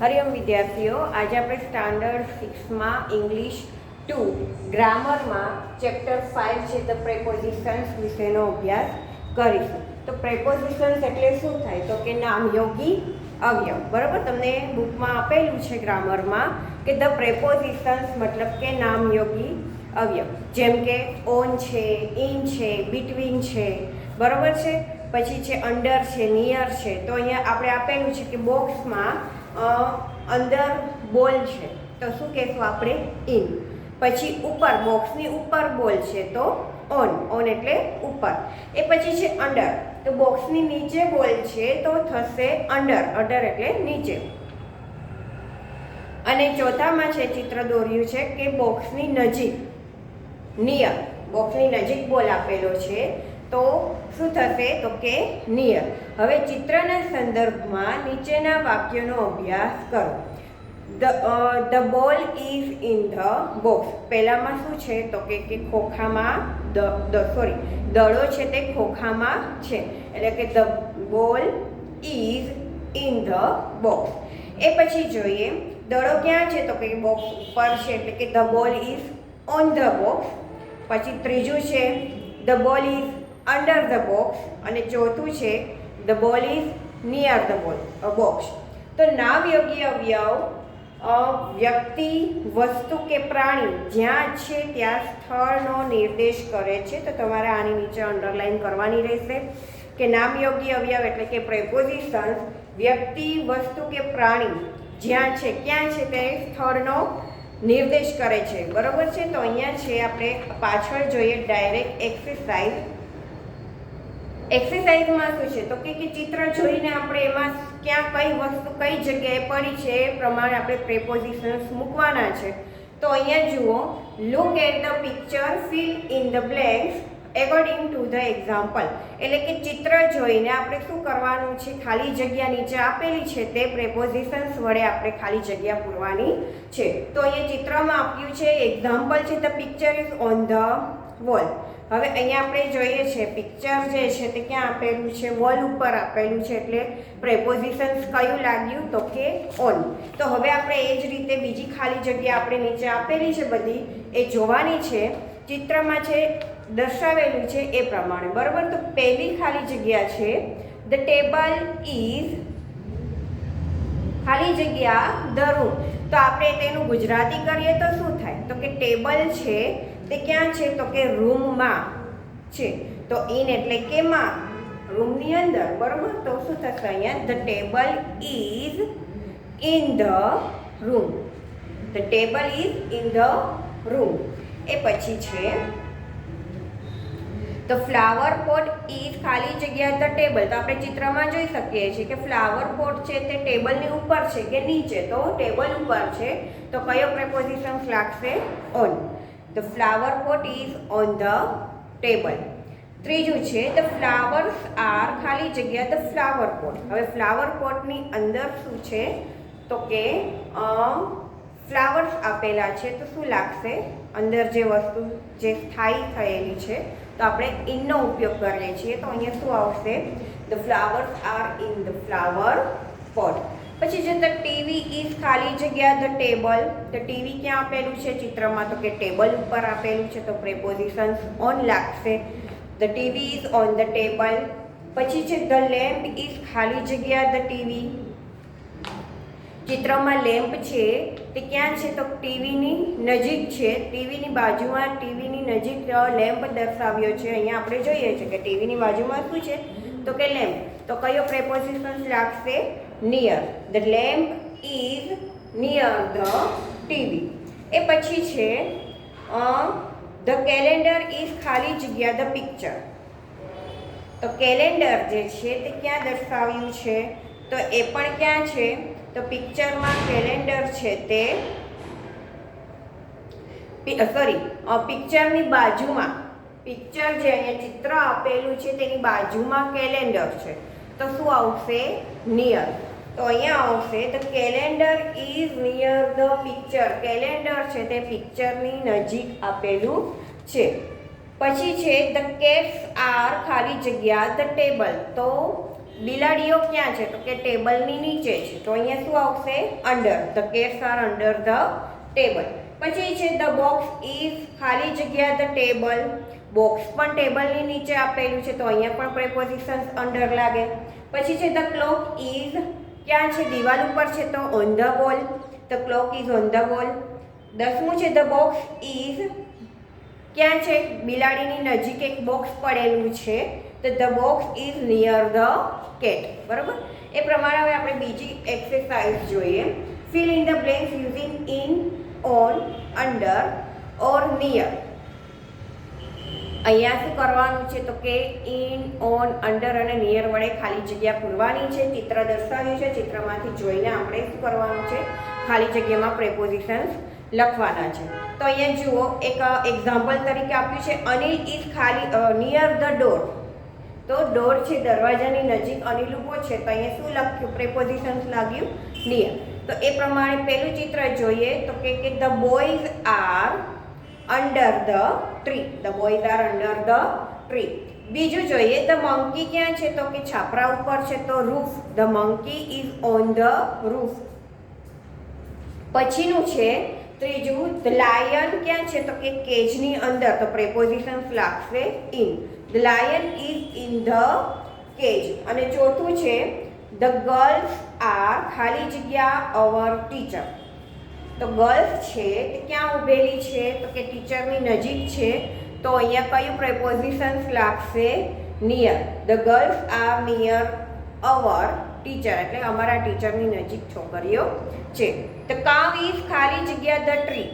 હરિઓમ વિદ્યાર્થીઓ, આજે આપણે સ્ટાન્ડર્ડ 6માં ઇંગ્લિશ 2 ગ્રામરમાં ચેપ્ટર 5 છે ધ પ્રેપોઝિશન્સ વિશેનો અભ્યાસ કરીશું. તો પ્રેપોઝિશન્સ એટલે શું થાય? તો કે નામયોગી અવયવ. બરાબર, તમને બુકમાં આપેલું છે ગ્રામરમાં કે ધ પ્રેપોઝિશન્સ મતલબ કે નામયોગી અવયવ, જેમ કે ઓન છે, ઇન છે, બિટવીન છે, બરાબર છે, પછી છે અંડર છે, નિયર છે. તો અહીંયા આપણે આપેલું છે કે બોક્સમાં અંદર બોલ છે તો શું કહેશું આપણે? ઇન. પછી ઉપર બોક્સની ઉપર બોલ છે તો ઓન એટલે ઉપર. એ પછી છે અંડર, તો બોક્સની નીચે બોલ છે તો થશે અંડર એટલે નીચે. અને ચોથામાં છે ચિત્ર દોર્યું છે કે બોક્સની નજીક, નિયર, બોક્સની નજીક બોલ આપેલો છે તો શું થશે? તો કે નિયર. હવે ચિત્રના સંદર્ભમાં નીચેના વાક્યોનો અભ્યાસ કરો. The ball is in the box. પહેલામાં શું છે? તો કે ખોખામાં દડો છે તે ખોખામાં છે, એટલે કે the ball is in the box. એ પછી જોઈએ દડો ક્યાં છે? તો કે બોક્સ ઉપર છે, એટલે કે the ball is on the box. પછી ત્રીજું છે the ball is under the box. અને ચોથું છે the ball is near the box. તો નામયોગી અવયવ વ્યક્તિ, વસ્તુ કે પ્રાણી જ્યાં છે ત્યાં સ્થળનો નિર્દેશ કરે છે. તો તમારે આની નીચે અંડરલાઈન કરવાની રહેશે કે નામયોગી અવયવ એટલે કે પ્રેપોઝિશન વ્યક્તિ, વસ્તુ કે પ્રાણી જ્યાં છે, ક્યાં છે તે સ્થળનો નિર્દેશ કરે છે. બરોબર છે. તો અહીંયા છે આપણે પાછળ જોઈએ ડાયરેક્ટ એક્સરસાઇઝ. એક્સરસાઇઝમાં શું છે? તો કે ચિત્ર જોઈને આપણે એમાં ક્યાં કઈ વસ્તુ કઈ જગ્યાએ પડી છે એ પ્રમાણે આપણે પ્રેપોઝિશન્સ મૂકવાના છે. તો અહીંયા જુઓ, look at the picture, fill in the blanks according to the example. એટલે કે ચિત્ર જોઈને આપણે શું કરવાનું છે? ખાલી જગ્યા નીચે આપેલી છે તે પ્રેપોઝિશન્સ વડે આપણે ખાલી જગ્યા પૂરવાની છે. તો અહીંયા ચિત્રમાં આપ્યું છે એક્ઝામ્પલ છે the picture is on the wall. હવે અહીંયા આપણે જોઈએ છે પિક્ચર જે છે તે ક્યાં આપેલું છે? વોલ ઉપર આપેલું છે, એટલે પ્રેપોઝિશન્સ કયું લાગ્યું? તો કે ઓન. તો હવે આપણે એ જ રીતે બીજી ખાલી જગ્યા આપણે નીચે આપેલી છે બધી એ જોવાની છે. ચિત્રમાં છે દર્શાવેલું છે એ પ્રમાણે. બરાબર. તો પહેલી ખાલી જગ્યા છે ધ ટેબલ ઇઝ ખાલી જગ્યા ધ રૂમ. તો આપણે તેનું ગુજરાતી કરીએ તો શું થાય? તો કે ટેબલ છે તે ક્યાં છે? તો કે રૂમમાં છે. તો ઇન એટલે કે માં, રૂમની અંદર. બરોબર. તો શું થશે અહીંયા? The table is in the room. The table is in the room. એ પછી છે ધ ફ્લાવર પોટ ઇઝ ખાલી જગ્યા ધ ટેબલ. તો આપણે ચિત્રમાં જોઈ શકીએ છીએ કે ફ્લાવર પોટ છે તે ટેબલની ઉપર છે કે નીચે? તો ટેબલ ઉપર છે. તો કયો પ્રેપોઝિશન લાગશે? On. The flower pot is on the table. ત્રીજું છે ધ ફ્લાવર્સ આર ખાલી જગ્યા ધ ફ્લાવર પોટ. હવે ફ્લાવર પોટની અંદર શું છે? તો કે ફ્લાવર્સ આપેલા છે. તો શું લાગશે? અંદર જે વસ્તુ જે સ્થાયી થયેલી છે તો આપણે ઇનનો ઉપયોગ કરીએ છીએ. તો અહીંયા શું આવશે? The flowers R in the flower pot. પછી જે ધ ટીવી ઇઝ ખાલી જગ્યા ધ ટેબલ. તો ટીવી ક્યાં આપેલું છે ચિત્રમાં? તો કે ટેબલ ઉપર આપેલું છે. તો પ્રેપોઝિશન્સ ઓન લાગશે. The TV is on the table. પછી છે ધ લેમ્પ ઇઝ ખાલી જગ્યા ધ ટીવી. ચિત્રમાં લેમ્પ છે તે ક્યાં છે? તો ટીવીની નજીક છે. ટીવીની બાજુમાં, ટીવીની નજીક લેમ્પ દર્શાવ્યો છે. અહીંયા આપણે જોઈએ છે કે ટીવીની બાજુમાં શું છે? તો કે લેમ્પ. તો કયો પ્રેપોઝિશન્સ લાગશે? Near. The lamp is near the TV. એ પછી છે ધ કેલેન્ડર ઇઝ ખાલી જગ્યા ધ પિક્ચર. તો કેલેન્ડર જે છે તે ક્યાં દર્શાવ્યું છે? તો એ પણ ક્યાં છે? તો પિક્ચરમાં કેલેન્ડર છે તે પિક્ચરની બાજુમાં, પિક્ચર જે અહીંયા ચિત્ર આપેલું છે તેની બાજુમાં કેલેન્ડર છે. તો શું આવશે? નિયર. તો અહીંયા આવશે the calendar is near the picture. Calendar છે તે પિક્ચરની નજીક આપેલું છે. પછી છે ધ કેટ્સ આર ખાલી જગ્યા ધ ટેબલ, તો બિલાડીઓ ક્યાં છે? તો કે ટેબલની નીચે છે, તો અહીંયા શું આવશે? Under. The cats are under the table. પછી છે ધ બોક્સ ઇઝ ખાલી જગ્યા ધ ટેબલ, બોક્સ પણ ટેબલની નીચે આપેલું છે, તો અહીંયા પણ પ્રેપોઝિશન અંડર લાગે. પછી છે ધ ક્લોક ઇઝ ક્યાં છે? દિવાલ ઉપર છે, તો on the wall. The clock is on the wall. 10મું છે ધ બોક્સ ઇઝ ક્યાં છે? બિલાડીની નજીક એક બોક્સ પડેલું છે, તો the box is near the cat. બરાબર. એ પ્રમાણે હવે આપણે બીજી એક્સરસાઇઝ જોઈએ. Fill in the blanks using in, on, under or near. અહીંયા શું કરવાનું છે? તો કે ઇન, ઓન, અંડર અને નિયર વડે ખાલી જગ્યા પૂરવાની છે. ચિત્ર દર્શાવ્યું છે, ચિત્રમાંથી જોઈને આપણે શું કરવાનું છે? ખાલી જગ્યામાં પ્રેપોઝિશન્સ લખવાના છે. તો અહીંયા જુઓ, એક એક્ઝામ્પલ તરીકે આપ્યું છે, અનિલ ઇઝ ખાલી નિયર ધ ડોર. તો ડોર છે, દરવાજાની નજીક અનિલ ઊભો છે, તો અહીંયા શું લખ્યું? પ્રેપોઝિશન્સ લાગ્યું નિયર. તો એ પ્રમાણે પહેલું ચિત્ર જોઈએ, તો કે the boys are under the tree. The boys are under the tree. બીજું જોઈએ, ધ મંકી ક્યાં છે? તો કે છાપરા ઉપર છે, તો roof. The monkey is on the roof. પછીનું છે ત્રીજું, ધ લાયન ક્યાં છે? તો કે કેજની અંદર, તો પ્રેપોઝિશન્સ લાગશે in. The lion is in the cage. અને ચોથું છે ધ ગર્લ્સ આર ખાલી જગ્યા અવર ટીચર. તો ગર્લ્સ છે તે ક્યાં ઊભેલી છે? તો કે ટીચરની નજીક છે, તો અહીંયા કયું પ્રેપોઝિશન્સ લાગશે? Near. The girls are near our teacher, એટલે અમારા ટીચરની નજીક છોકરીઓ છે. ધ કાવ ઇઝ ખાલી જગ્યા ધ ટ્રી.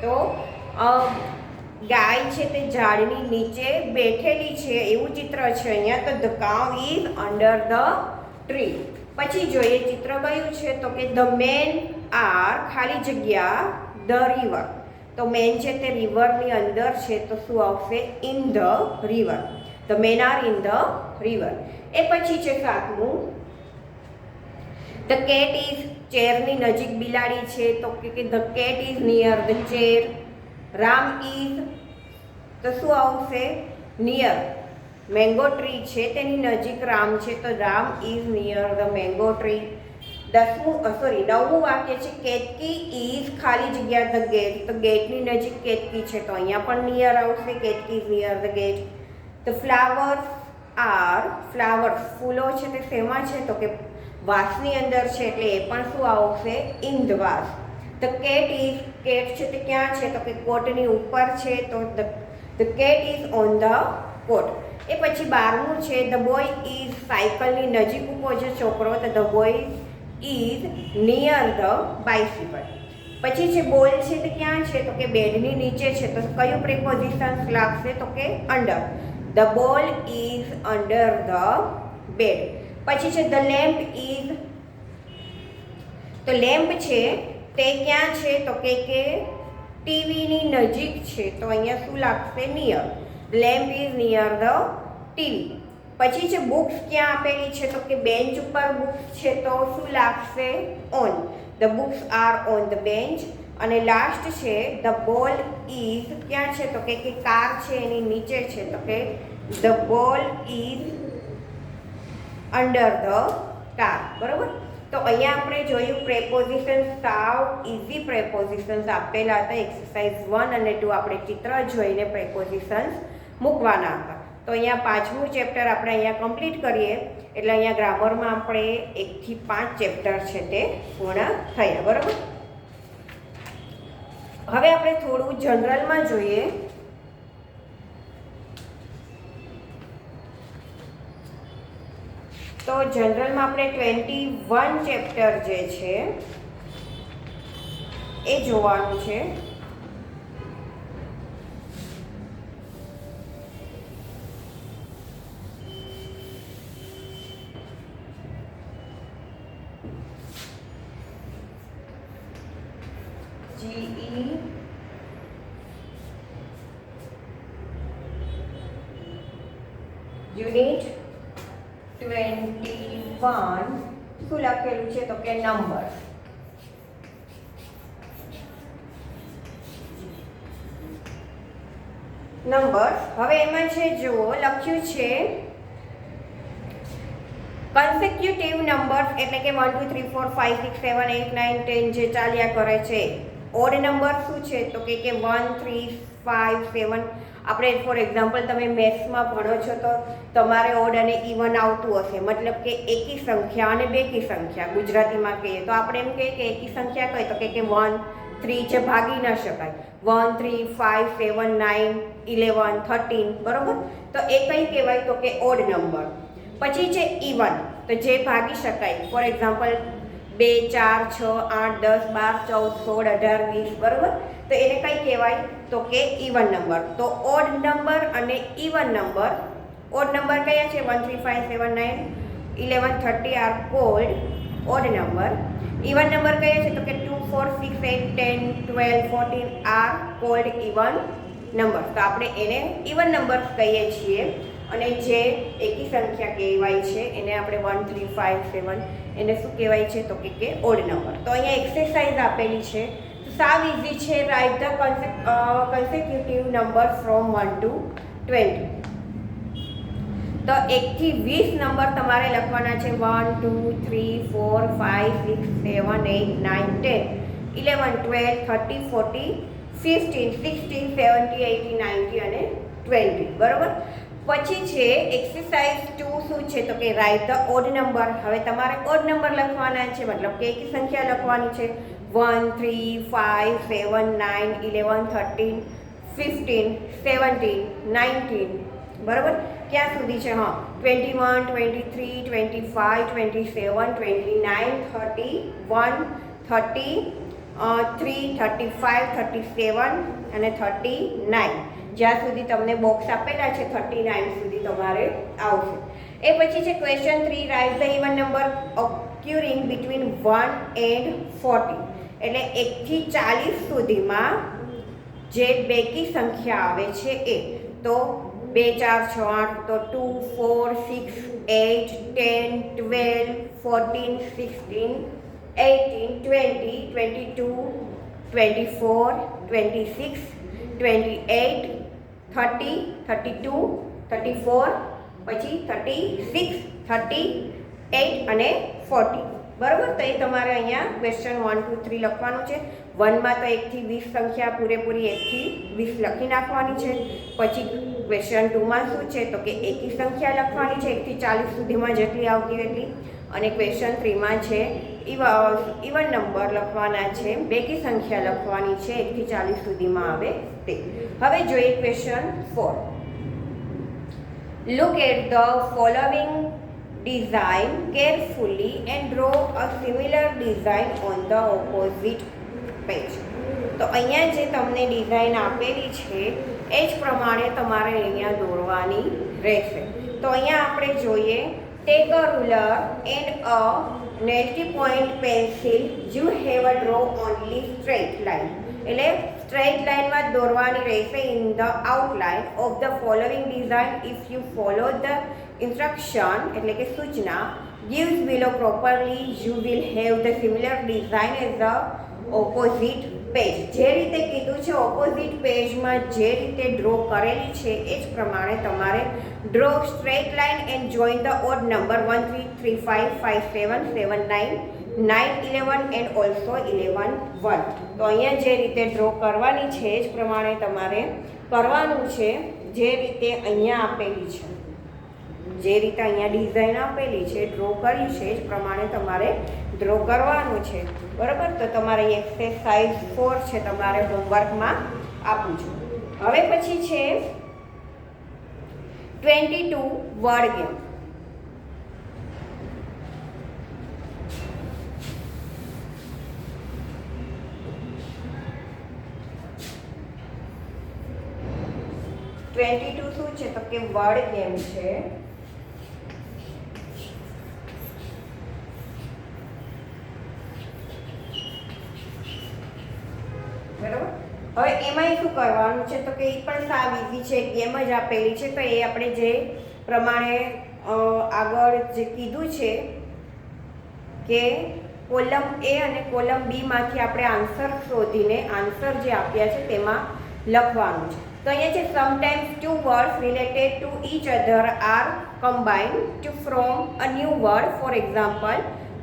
તો ગાય છે તે ઝાડની નીચે બેઠેલી છે એવું ચિત્ર છે અહીંયા, તો the cow is under the tree. પછી જોઈએ ચિત્ર કયું છે? તો કે ધ મેન આર ખાલી જગ્યા ધ રિવર. તો મેન છે તે રિવરની અંદર છે, તો શું આવશે? In the river. The man are in the river. એ પછી છે 7મું, ધ કેટ ઇઝ ચેરની નજીક બિલાડી છે, તો કે the cat is near the chair. Ram is, તો શું આવશે? નિયર. મેંગો ટ્રી છે તેની નજીક રામ છે, તો Ram is near the mango tree. 9મું વાક્ય છે, કેતકી ઇઝ ખાલી જગ્યા ધ ગેટ. તો ગેટની નજીક કેતકી છે, તો અહીંયા પણ નિયર આવશે. Ketki is near the gate. The flowers are, flowers ફૂલો છે તે શેમાં છે? તો કે વાસની અંદર છે, એટલે એ પણ શું આવશે? In the was. The cat is, cat છે તે ક્યાં છે? તો કે કોટની ઉપર છે, તો the cat is on the coat. એ પછી 12મું છે, ધ બોય ઇઝ સાયકલની નજીક ઊભો છે છોકરો, તો the boy is near the bicycle. પછી છે બોલ છે તે ક્યાં છે? તો કે બેડની નીચે છે, તો કયું પ્રિપોઝિશન્સ લાગશે? તો કે under. The ball is under the bed. પછી છે ધ લેમ્પ ઇઝ, તો લેમ્પ છે તે ક્યાં છે? તો કે ટીવીની નજીક છે, તો અહીંયા શું લાગશે? Near. Lamp is near the TV. પછી છે બુક્સ ક્યાં આપેલી છે? તો કે બેન્ચ ઉપર બુક્સ છે, તો શું લાગશે? On. The books are on the bench. અને લાસ્ટ છે ધ બોલ ઇઝ ક્યાં છે? તો કે કાર છે એની નીચે છે, તો કે the ball is under the car. બરાબર. તો અહીંયા આપણે જોયું પ્રેપોઝિશન્સ, સાવ ઇઝી પ્રેપોઝિશન્સ આપેલા હતા. એક્સરસાઇઝ 1 અને 2 આપણે ચિત્ર જોઈને પ્રેપોઝિશન્સ મૂકવાના હતા. તો અહીંયા 5મું ચેપ્ટર આપણે અહીંયા કમ્પ્લીટ કરીએ, એટલે અહીંયા ગ્રામરમાં આપણે 1 થી 5 ચેપ્ટર છે તે પૂર્ણ થયા. બરાબર. હવે આપણે થોડું જનરલમાં જોઈએ. તો જનરલમાં આપણે 21 ચેપ્ટર જે છે એ જોવાનું છે. GE યુનિટ 21 શું લખેલું છે? તો કે નંબર. નંબર્સ. હવે એમાં છે જુઓ લખ્યું છે કન્સેક્યુટિવ નંબર્સ એટલે કે 1 2 3 4 5 6 7 8 9 10 જે ચાલ્યા કરે છે. ઓડ નંબર શું છે તો કે 1 3 5 7. આપણે ફોર એક્ઝામ્પલ તમે મેથ્સમાં ભણો છો તો તમારે ઓડ અને ઇવન આવતું હશે, મતલબ કે એકી સંખ્યા અને બેકી સંખ્યા ગુજરાતીમાં કહીએ તો આપણે એમ કહીએ કે એકી સંખ્યા કઈ તો કે 1 3 છે ભાગી ન શકાય, 1 3 5 7 9 11 13 બરોબર. તો એ કઈ કહેવાય તો કે ઓડ નંબર. પછી છે ઇવન તો જે ભાગી શકાય, ફોર એક્ઝામ્પલ 2 4 6 8 10 12 14 16 18 20 બરોબર. તો એને કઈ કહેવાય તો કે ઇવન નંબર. તો ઓડ નંબર અને ઇવન નંબર, ઓડ નંબર કયા છે 1 3 5 7 9 11 30 are called odd number. Even number કયા છે તો કે 2 4 6 8 10 12 14 આર કોલ્ડ ઇવન નંબર. તો આપણે એને ઇવન નંબર કહીએ છીએ અને જે એકી સંખ્યા કહેવાય છે એને આપણે 1 3 5 7 એને શું કહેવાય છે તો કે ઓડ નંબર. તો અહીંયા એક્સરસાઇઝ આપેલી છે, તો સાવ ઇઝી છે. Write the consecutive number from 1 to 20. તો 1 થી 20 નંબર તમારે લખવાના છે 1 2 3 4 5 6 7 8 9 10 11 12 13 14 15 16 17 18 19 અને 20 બરોબર. પછી છે એક્સરસાઇઝ 2 શું છે તો કે રાઇટ ધ ઓડ નંબર. હવે તમારે ઓડ નંબર લખવાના છે, મતલબ કે એકી સંખ્યા લખવાની છે 1 3 5 7 9 11 13 15 17 19 બરોબર. ક્યાં સુધી છે? હા 21 23 25 27 29 31 30 3 35 37 અને 39 જ્યાં સુધી તમને બોક્સ આપેલા છે 39 સુધી તમારે આવશે. એ પછી છે question 3 write the even number occurring between 1 and 40. એટલે 1 થી 40 સુધીમાં જે બેકી સંખ્યા આવે છે એ. તો 2 4 6 8 તો 2 4 6 8 10 12 14 16 18 20 22 24 26 28 30 32 34 પછી 36 38 અને 40 બરાબર. તો એ તમારે અહીંયા ક્વેશ્ચન 1 2 3 લખવાનું છે. 1માં તો 1 થી 20 સંખ્યા પૂરેપૂરી 1 થી 20 લખી નાખવાની છે. પછી ક્વેશ્ચન 2માં શું છે તો કે એકી સંખ્યા લખવાની છે 1 થી 40 સુધીમાં જેટલી આવતી એટલી. અને ક્વેશ્ચન 3માં છે ઇવન નંબર લખવાના છે, બેકી સંખ્યા લખવાની છે 1 થી 40 સુધીમાં આવે તે. હવે જોઈએ question 4. Look at the following design carefully and draw a similar design on the opposite page. તો અહીંયા જે તમને ડિઝાઇન આપેલી છે એ જ પ્રમાણે તમારે અહીંયા દોરવાની રહેશે. તો અહીંયા આપણે જોઈએ take a ruler and a nail point pencil. You have a draw only straight line. એટલે સ્ટ્રેટ લાઇનમાં દોરવાની રહેશે in the outline of the following design if you follow the instruction એટલે કે સૂચના gives below properly you will have the similar design as the opposite page. જે રીતે કીધું છે ઓપોઝિટ પેજમાં જે રીતે ડ્રો કરેલી છે એ જ પ્રમાણે તમારે draw straight line and join the odd number 1 3 3 5 5 7 7 9 9 11 and also 11 1. તો અહીંયા જે રીતે ડ્રો કરવાની છે એ જ પ્રમાણે તમારે કરવાનું છે. જે રીતે અહીંયા આપેલી છે, જે રીતે અહીંયા ડિઝાઇન આપેલી છે, ડ્રો કરી છે એ જ પ્રમાણે તમારે ડ્રો કરવાનું છે બરાબર. તો તમારે એક્સરસાઇઝ 4 છે તમારે હોમવર્કમાં આપું છું. હવે પછી છે 22 વર્ડ ગેમ. શું છે તો કે વર્ડ ગેમ છે. બરાબર. હવે એમાં શું કરવાનું છે તો કે એ પણ સાવ ઇઝી છે, ગેમ જ આપેલી છે. તો એ આપણે જે પ્રમાણે આગળ જે કીધું છે કે કોલમ એ અને કોલમ બી માંથી આપણે આન્સર શોધીને આન્સર જે આપ્યા છે તેમાં લખવાનું છે. તો અહીંયા છે sometimes two words related to each other are combined to from a new word. For example,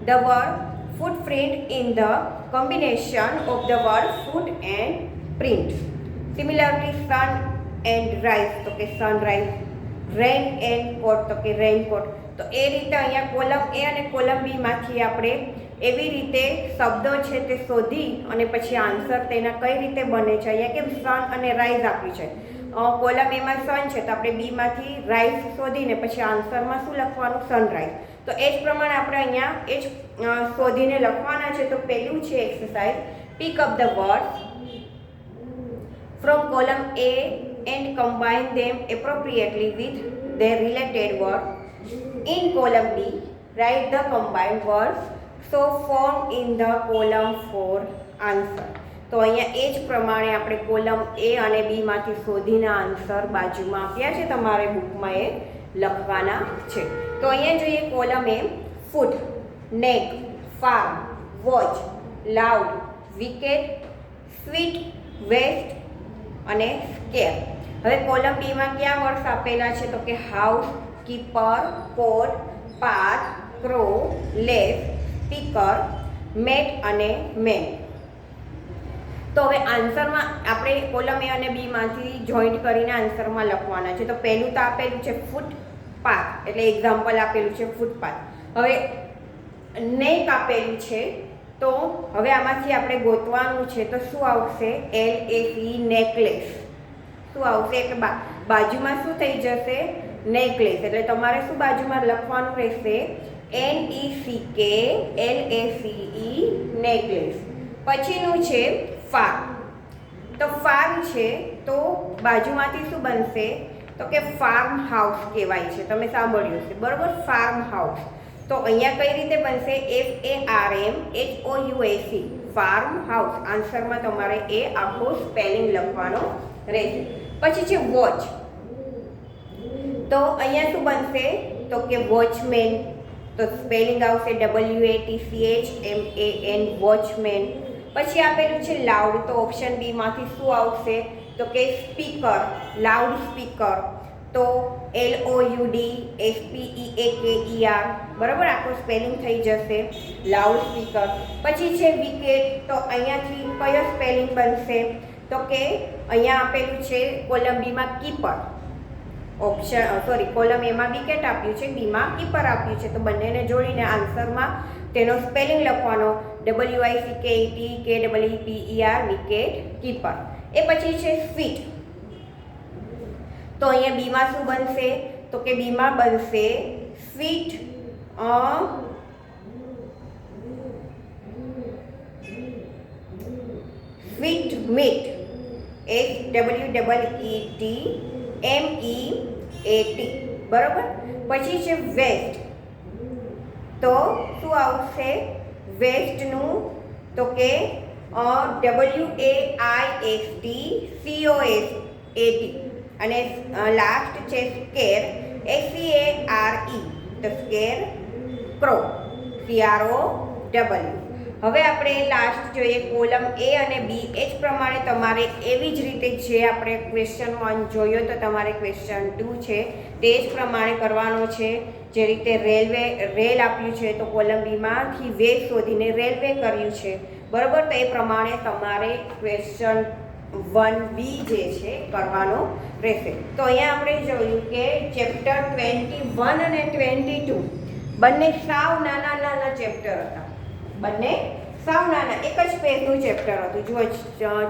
the word footprint in the combination of the word foot and print. Similarly, sun and rise તો કે sunrise, rain and coat તો કે raincoat. તો એ રીતે અહીંયા column એ અને column બી માંથી આપણે એવી રીતે શબ્દો છે તે શોધી અને પછી આન્સર તેના કઈ રીતે બને છે. અહીંયા કેમ સન અને રાઈઝ આપ્યું છે, કોલમ એમાં સન છે તો આપણે બીમાંથી રાઈઝ શોધીને પછી આન્સરમાં શું લખવાનું, સનરાઈઝ. તો એ જ પ્રમાણે આપણે અહીંયા એ જ શોધીને લખવાના છે. તો પહેલું છે exercise, pick up the words from column A and combine them appropriately with their related word. In column B, write the combined words so formed in the column for answer. તો અહીંયા એ જ પ્રમાણે આપણે કોલમ A અને B માંથી શોધીને answer બાજુમાં આપ્યા છે, તમારે બુકમાં એ લખવાના છે. તો અહીંયા જોઈએ column A, foot, neck, farm, watch, loud, wicket, sweet, waste અને સ્કેર. હવે કોલમ બીમાં કયા વર્ડ્સ આપેલા છે તો કે house, keeper, coat, path, crow, leaf, speaker, meat અને મેન. તો હવે આન્સરમાં આપણે કોલમ એ અને બી માંથી જોઈન્ટ કરીને આન્સરમાં લખવાના છે. તો પહેલું તો આપેલું છે ફૂટપાથ, એટલે એક્ઝામ્પલ આપેલું છે ફૂટપાથ. હવે નેક આપેલું છે, તો હવે આમાંથી આપણે ગોતવાનું છે. તો શું આવશે, LAC, નેકલેસ. શું આવશે કે બાજુમાં શું થઈ જશે, નેકલેસ. એટલે તમારે શું બાજુમાં લખવાનું રહેશે, NECKLACE, નેકલેસ. પછીનું છે ફાર્મ. તો ફાર્મ છે તો બાજુમાંથી શું બનશે તો કે ફાર્મ હાઉસ કહેવાય છે, તમે સાંભળ્યું છે બરોબર, ફાર્મ હાઉસ. તો અહીંયા કઈ રીતે બનશે, FARMHOUSE, ફાર્મ હાઉસ. આન્સરમાં તમારે એ આખો સ્પેલિંગ લખવાનો રહેશે. પછી છે વોચ. તો અહીંયા શું બનશે તો કે વોચમેન. તો સ્પેલિંગ આવશે WATCHMAN, વોચમેન. પછી આપેલું છે લાઉડ. તો ઓપ્શન બી માંથી શું આવશે તો કે સ્પીકર, લાઉડ સ્પીકર. તો LOUDSPEAKER, બરાબર, આખો સ્પેલિંગ થઈ જશે લાઉડ સ્પીકર. પછી છે વિકેટ. તો અહીંયાથી કયો સ્પેલિંગ બનશે તો કે અહીંયા આપેલું છે કોલમ બીમાં કીપર, કોલમ એમાં વિકેટ આપ્યું છે, બીમાં કીપર આપ્યું છે. તો બંનેને જોડીને આન્સરમાં તેનો સ્પેલિંગ લખવાનો, WICKET KEEPER, વિકેટ, કીપર. એ પછી છે સ્વીટ. તો અહીંયા બીમાં શું બનશે તો કે બીમાં બનશે સ્વીટ સ્વીટ મીટ, SWEETMEAT, બરાબર. પછી છે વેસ્ટ. તો શું આવશે વેસ્ટનું તો કે WAISTCOSAT. અને લાસ્ટ છે સ્કેર, SCARE, તો સ્કેર ક્રો, CROW. હવે આપણે લાસ્ટ જોઈએ કોલમ એ અને બી. એ જ પ્રમાણે તમારે એવી જ રીતે જે આપણે ક્વેશ્ચન 1 જોયો તો તમારે ક્વેશ્ચન 2 છે તે જ પ્રમાણે કરવાનો છે. જે રીતે રેલ આપ્યું છે તો કોલમ બીમાંથી વે શોધીને રેલવે કર્યું છે, બરાબર. તો એ પ્રમાણે તમારે ક્વેશ્ચન 1B જે છે કરવાનો રહેશે. તો અહીંયા આપણે જોયું કે ચેપ્ટર 21 અને 22 બંને સાવ નાના નાના ચેપ્ટર હતા, બંને સાવ નાના, એક જ પેજનું ચેપ્ટર હતું. જુઓ,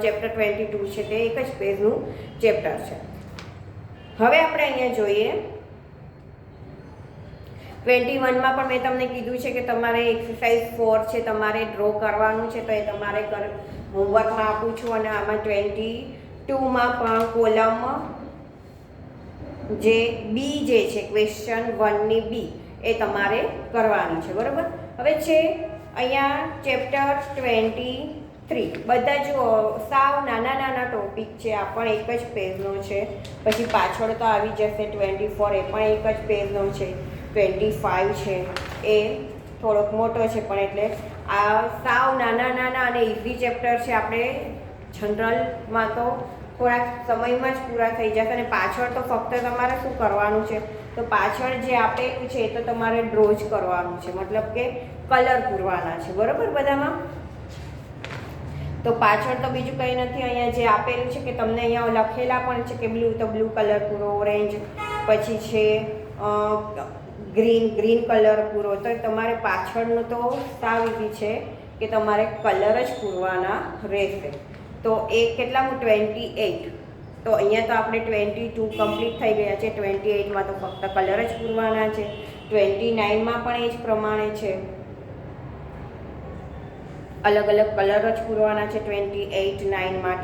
ચેપ્ટર 22 છે તે એક જ પેજનું ચેપ્ટર છે. હવે આપણે અહીંયા જોઈએ 21માં પણ મેં તમને કીધું છે કે તમારે એક્સરસાઇઝ 4 છે તમારે ડ્રો કરવાનું છે. તો એ તમારે હોમવર્કમાં આપું છું. અને આમાં 22માં પણ કોલમ જે બી જે છે ક્વેશ્ચન 1ની બી એ તમારે કરવાની છે, બરાબર. હવે છે અહીંયા ચેપ્ટર 23. બધા જુઓ સાવ નાના નાના ટોપિક છે. આ પણ એક જ પેજનો છે. પછી પાછળ તો આવી જશે 24, એ પણ એક જ પેજનો છે. 25 છે એ થોડોક મોટો છે, પણ એટલે આ સાવ નાના નાના અને ઇઝી ચેપ્ટર છે. આપણે જનરલમાં તો થોડાક સમયમાં જ પૂરા થઈ જશે. અને પાછળ તો ફક્ત તમારે શું કરવાનું છે, તો પાછળ જે આપેલું છે એ તો તમારે ડ્રો જ કરવાનું છે, મતલબ કે કલર પૂરવાના છે. બરાબર બધામાં? તો પાછળ તો બીજું કંઈ નથી. અહીંયા જે આપેલું છે કે તમને અહીંયા લખેલા પણ છે કે બ્લુ, તો બ્લુ કલર પૂરો, ઓરેન્જ, પછી છે ગ્રીન કલર પૂરો. તો તમારે પાછળનું તો સાવ ઇઝી છે કે તમારે કલર જ પૂરવાના રહેશે. તો એ કેટલામું 28. તો અહીંયા તો આપણે 22 કમ્પ્લીટ થઈ ગયા છે. 28માં તો ફક્ત કલર જ પૂરવાના છે. 29માં પણ એ જ પ્રમાણે છે, અલગ અલગ કલર જ પૂરવાના છે. 28, 9માં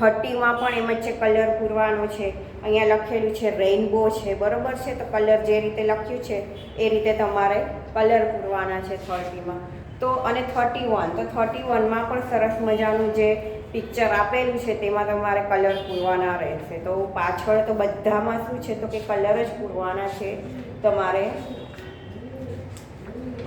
30માં પણ એમ જ છે, કલર પૂરવાનો છે. અહીંયા લખેલું છે રેઇનબો છે, બરાબર છે? તો કલર જે રીતે લખ્યું છે એ રીતે તમારે કલર પૂરવાના છે 30માં. તો અને 31, તો 31માં પણ સરસ મજાનું જે પિક્ચર આપેલું છે તેમાં તમારે કલર પૂરવાના રહેશે. તો પાછળ તો બધામાં શું છે તો કે કલર જ પૂરવાના છે તમારે.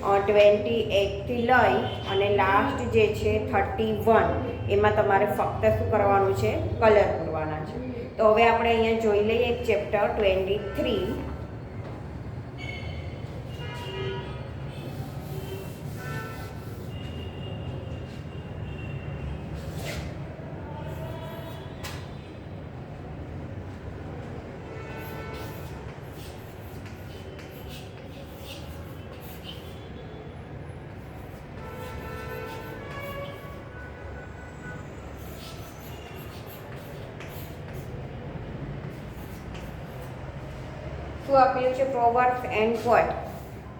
28થી લઈ અને લાસ્ટ જે છે 31 એમાં તમારે ફક્ત શું કરવાનું છે, કલર પૂરવાના છે. તો હવે આપણે અહીંયા જોઈ લઈએ એક ચેપ્ટર 23. શું આપેલું છે? Proverbs and quote.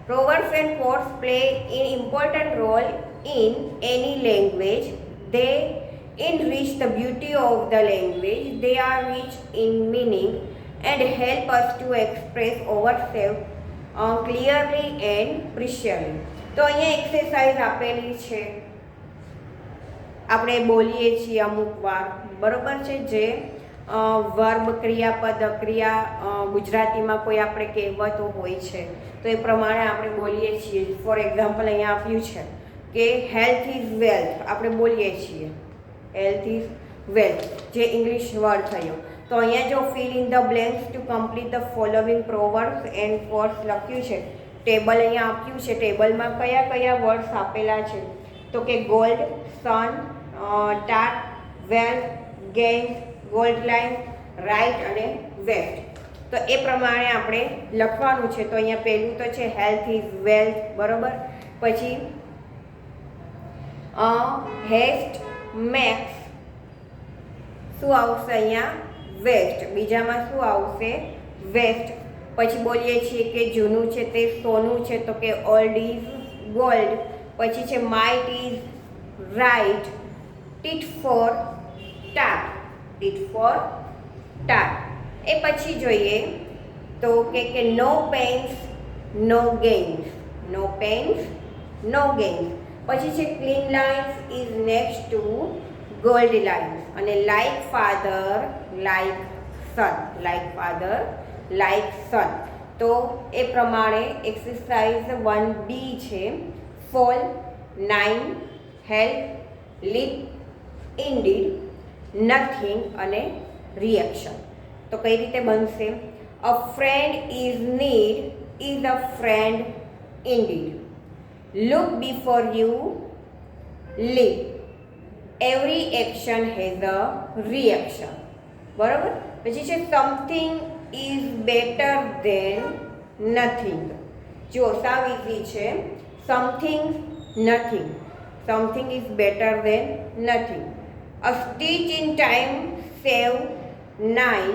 Proverbs and quotes play an important role in any language. They enrich the beauty of the language. They are rich in meaning and help us to express ourselves clearly and precisely. તો અહીંયા exercise આપેલી છે, આપણે બોલીએ છીએ અમુક વાર, બરોબર છે? જે વર્બ, ક્રિયાપદ, ક્રિયા ગુજરાતીમાં કોઈ આપણે કહેવતો હોય છે તો એ પ્રમાણે આપણે બોલીએ છીએ. ફોર એક્ઝામ્પલ અહીંયા આપ્યું છે કે હેલ્થ ઇઝ વેલ્થ, આપણે બોલીએ છીએ હેલ્થ ઇઝ વેલ્થ, જે ઇંગ્લિશ વર્ડ થયો. તો અહીંયા જો fill in the blanks to complete the following proverbs and quotes લખ્યું છે. ટેબલ અહીંયા આપ્યું છે, ટેબલમાં કયા કયા વર્ડ્સ આપેલા છે તો કે gold, sun, tat, wealth, gain, gold line, right અને વેસ્ટ. તો એ પ્રમાણે આપણે લખવાનું છે. તો અહીંયા પહેલું તો છે હેલ્થ ઇઝ વેલ્થ, બરોબર. પછી હેસ્ટ મેક્સ શું આવશે અહીંયા? વેસ્ટ. બીજામાં શું આવશે? વેસ્ટ. પછી બોલીએ છીએ કે જૂનું છે તે સોનું છે, તો કે ઓલ્ડ ઇઝ ગોલ્ડ. પછી છે might is right, tit for tat, tit for tat. એ પછી જોઈએ તો કે no pains no gains, no pains no gains. પછી છે clean lines is next to gold lines. અને like father like son, like father like son. તો એ પ્રમાણે એક્સરસાઇઝ 1B છે. Fall, 9, help, leap, indeed, nothing અને રિએક્શન. તો કઈ રીતે બનશે? A friend is need is a friend indeed. Look before you leave. Every action has a reaction. બરાબર. પછી છે something is better than nothing. જો સાવ ઇઝી છે. Something, nothing. Something is better than nothing. A stitch in time save 9.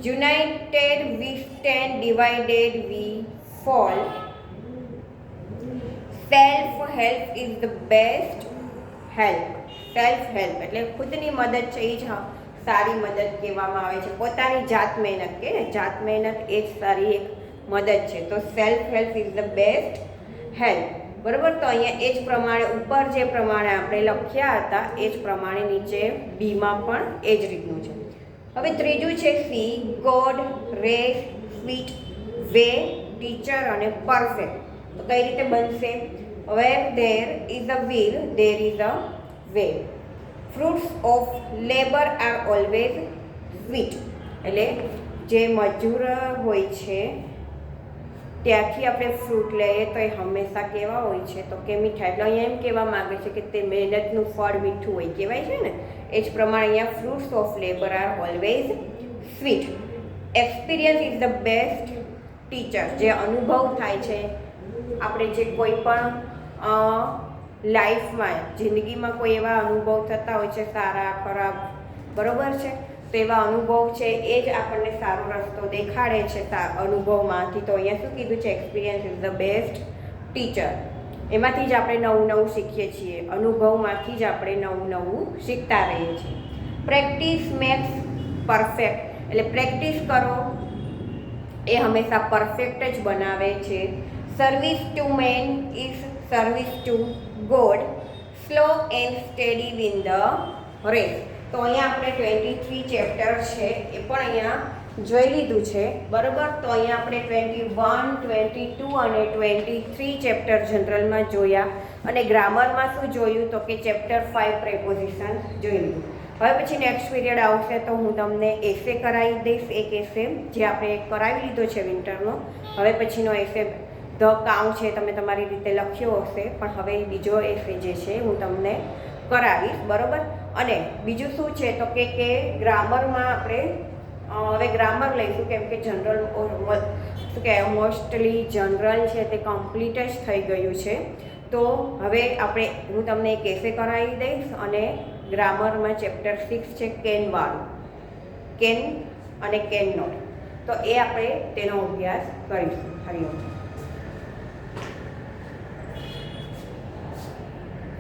United we stand, divided we fall. Self help is the best help. Self help એટલે ખુદની મદદ છે, એ જ સારી મદદ કહેવામાં આવે છે. પોતાની જાત મહેનત કે જાત મહેનત એ જ સારી એક મદદ છે. તો self help is the best help. બરાબર. તો અહીંયા એ જ પ્રમાણે ઉપર જે પ્રમાણે આપણે લખ્યા હતા એ જ પ્રમાણે નીચે બીમાં પણ એ જ રીતનું છે. હવે ત્રીજું છે sea, god, race, sweet, way, teacher અને પરફેક્ટ. તો કઈ રીતે બનશે? Where there is a will there is a way. Fruits of labour are always sweet. એટલે જે મજૂર હોય છે ત્યાંથી આપણે ફ્રૂટ લઈએ તો એ હંમેશા કેવા હોય છે તો કે મીઠા. એટલે અહીંયા એમ કહેવા માગે છે કે તે મહેનતનું ફળ મીઠું હોય કહેવાય છે ને, એ જ પ્રમાણે અહીંયા fruits of labour are always sweet. Experience is the best teacher. જે અનુભવ થાય છે આપણે જે કોઈ પણ લાઈફમાં જિંદગીમાં કોઈ એવા અનુભવ થતા હોય છે સારા ખરાબ, બરાબર છે, તો એવા અનુભવ છે એ જ આપણને સારો રસ્તો દેખાડે છે અનુભવમાંથી. તો અહીંયા શું કીધું છે? Experience is the best teacher. એમાંથી જ આપણે નવું નવું શીખીએ છીએ, અનુભવમાંથી જ આપણે નવું નવું શીખતા રહીએ છીએ. Practice makes perfect. એટલે પ્રેક્ટિસ કરો એ હંમેશા પરફેક્ટ જ બનાવે છે. Service to man is service to God. Slow and steady win the race. તો અહીંયા આપણે 23 ચેપ્ટર છે એ પણ અહીંયા જોઈ લીધું છે, બરાબર. તો અહીંયા આપણે 21, 22 અને 23 ચેપ્ટર જનરલમાં જોયા, અને ગ્રામરમાં શું જોયું તો કે ચેપ્ટર 5 પ્રેપોઝિશન જોઈ લીધું. હવે પછી નેક્સ્ટ પીરિયડ આવશે તો હું તમને એસે કરાવી દઈશ, એક એસે જે આપણે કરાવી લીધો છે વિન્ટરનો. હવે પછીનો એસે ધ કાઉ છે તમે તમારી રીતે લખ્યો હશે, પણ હવે બીજો એસે જે છે હું તમને કરાવીશ, બરાબર. અને બીજું શું છે તો કે ગ્રામરમાં આપણે હવે ગ્રામર લઈશું, કેમ કે જનરલ શું કહેવાય મોસ્ટલી જનરલ છે તે કમ્પ્લીટ જ થઈ ગયું છે. તો હવે હું તમને એક એસે કરાવી દઈશ, અને ગ્રામરમાં ચેપ્ટર 6 છે કેનવાળું, કેન અને કેન નોટ, તો એ આપણે તેનો અભ્યાસ કરીશું. હરિઓમ.